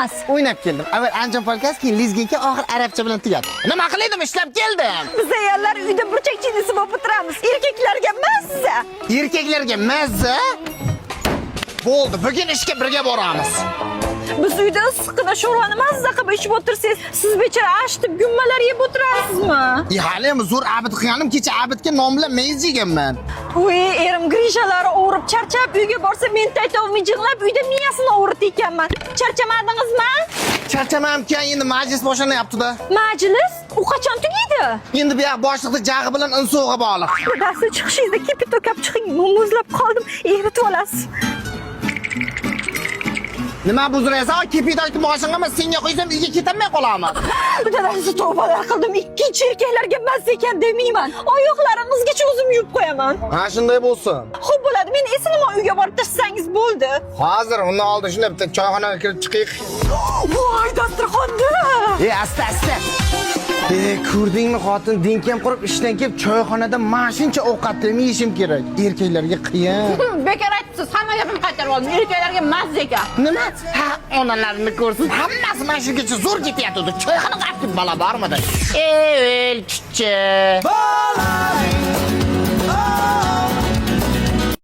emas. O'ynab keldim. Avval anjom polkasi, keyin lezginka, oxir arabcha bilan tugadi. Nima qilaydim, ishlab keldim. Biz ayollar uyda burchak chinisi bo'lib o'tiramiz. Erkaklarga emas siza. Erkaklarga mazza. Bo'ldi, bugun ishga birga boramiz. Biz uyda issiqqina sho'rvani mazza qilib ichib o'tirsangiz, siz bechora achitib gummalar yeb o'tirasizmi? Haliyam zo'r abid qilganim, kecha abidga non bilan mayiz yeganman. Voy, erim grishalari o'rib charchab uyga borsa, men taytov mijinglab uyda miyasini o'rib ekanman. Charchamadingizmi? Charchamamkan, endi majlis boshlanyapti-da. Majlis? U qachon tugaydi? Endi bu yoq boshliqning jag'i bilan insog'i bog'liq. Dadasi chiqishingizda kepit to'kab chiqing, muzlab qoldim. Eritib olasiz. Nima buzraysan? Kepit aytib boshingga emas, senga qo'ysam uyga ketolmay qolaman. Dadasi tavbalar qildim. Ikkinchi erkaklarga emas ekan demayman. Oyoqlaringizgacha o'zim yuvib qo'yaman. Ha, shunday bo'lsin. Xo'p bo'ladi. Men esimni uyga borib tashlasangiz bo'ldi. Hozir undan oldin shunday bitta choyxonaga kirib chiqaylik. Voy, dasturxonda. Asta. Ko'rdingmi xotin dinkem qurib ishdan kelib choyxonada mashuncha ovqatlarni yeyishim kerak. Erkaklarga qiyin. Bekor aytibsiz, hamma gapimni qaytarib oldim. Erkaklarga mazza ekan. Nima? Ha, onalarini ko'rsin. Hammasi mana shungacha zo'r ketyapti. Choyxonaga olib bala bormidi? Ey, chuchcha.